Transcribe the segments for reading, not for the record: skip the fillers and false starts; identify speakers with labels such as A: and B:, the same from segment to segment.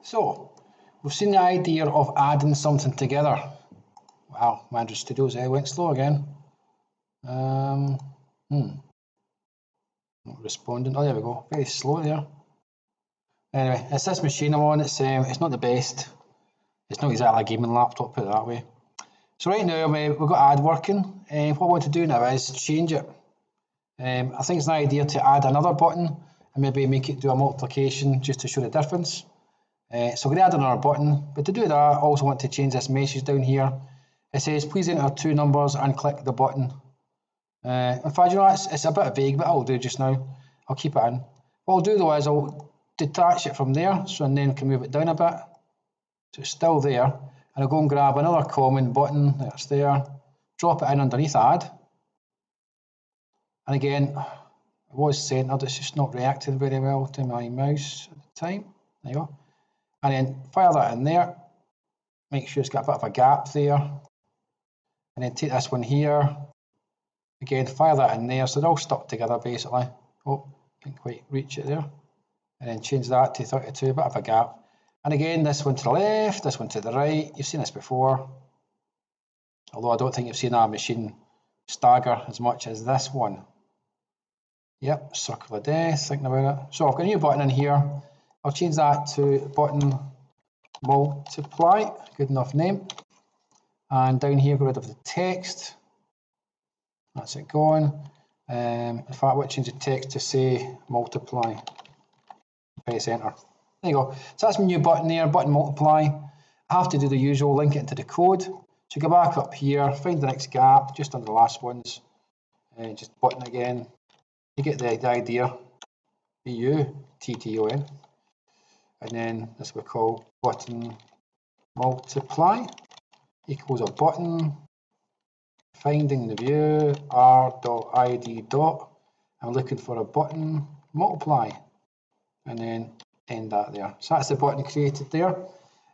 A: So, we've seen the idea of adding something together. Wow, Mandrill Studios went slow again. Not responding. Oh, there we go. Very slow there. Anyway, it's this machine I'm on. It's not the best. It's not exactly a gaming laptop, put it that way. So right now we've got add working. What I want to do now is change it. I think it's an idea to add another button and maybe make it do a multiplication just to show the difference. So we're going to add another button, but to do that I also want to change this message down here. It says please enter 2 numbers and click the button. In fact, you know, it's a bit vague, but I'll do just now. I'll keep it in. What I'll do though is I'll detach it from there, so and then can move it down a bit. So it's still there, and I'll go and grab another common button that's there, drop it in underneath add. And again, it was centered, it's just not reacting very well to my mouse at the time. There you go. And then fire that in there, make sure it's got a bit of a gap there. And then take this one here, again fire that in there, so they're all stuck together basically. Oh, didn't quite reach it there. And then change that to 32, a bit of a gap. And again, this one to the left, this one to the right. You've seen this before, although I don't think you've seen our machine stagger as much as this one. Yep, circle of death, thinking about it. So I've got a new button in here. I'll change that to button multiply, good enough name. And down here, get rid of the text. That's it going. In fact, I want to change the text to say multiply. Press enter. There you go. So that's my new button there, button multiply. I have to do the usual, link it into the code. So go back up here, find the next gap, just under the last ones, and just button again. You get the idea. B-U-T-T-O-N. And then this we call button multiply equals a button, finding the view, r.id. I'm looking for a button multiply, and then end that there. So that's the button created there.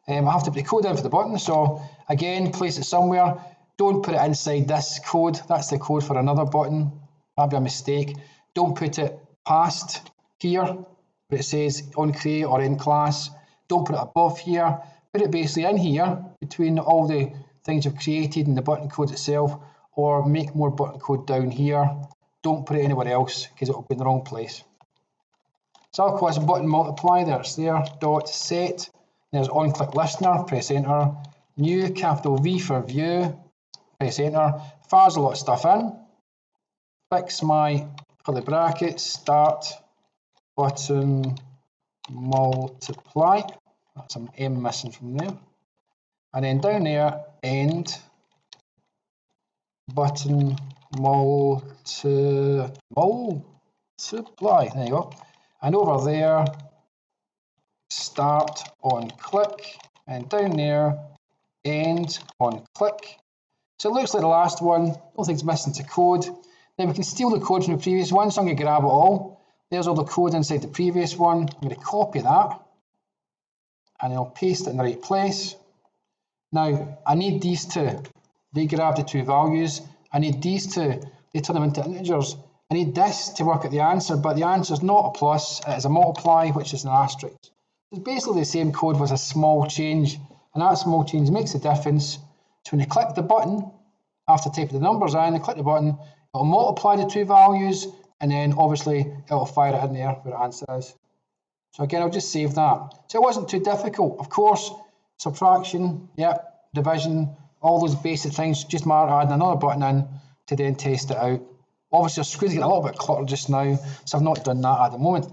A: I have to put the code in for the button, so again, place it somewhere. Don't put it inside this code. That's the code for another button. That'd be a mistake. Don't put it past here, where it says on create or in class. Don't put it above here. Put it basically in here, between all the things you've created and the button code itself, or make more button code down here. Don't put it anywhere else, because it will be in the wrong place. So I'll call this button multiply, there it's there, dot set. There's on click listener, press enter. New capital V for view, press enter. Fires a lot of stuff in. Fix my curly brackets, start button multiply. That's some M missing from there. And then down there, end button multiply. There you go. And over there, start on click, and down there, end on click. So it looks like the last one. Don't think it's missing to code. Then we can steal the code from the previous one, so I'm going to grab it all. There's all the code inside the previous one. I'm going to copy that, and I'll paste it in the right place. Now, I need these two. They grab the 2 values. I need these two. They turn them into integers. I need this to work out the answer, but the answer is not a plus. It is a multiply, which is an asterisk. It's basically the same code with a small change, and that small change makes a difference. So when you click the button, after typing the numbers in, you click the button, it'll multiply the 2 values, and then obviously it'll fire it in there where the answer is. So again, I'll just save that. So it wasn't too difficult. Of course, subtraction, yep, division, all those basic things, just matter adding another button in to then test it out. Obviously, our screen's getting a little bit cluttered just now, so I've not done that at the moment.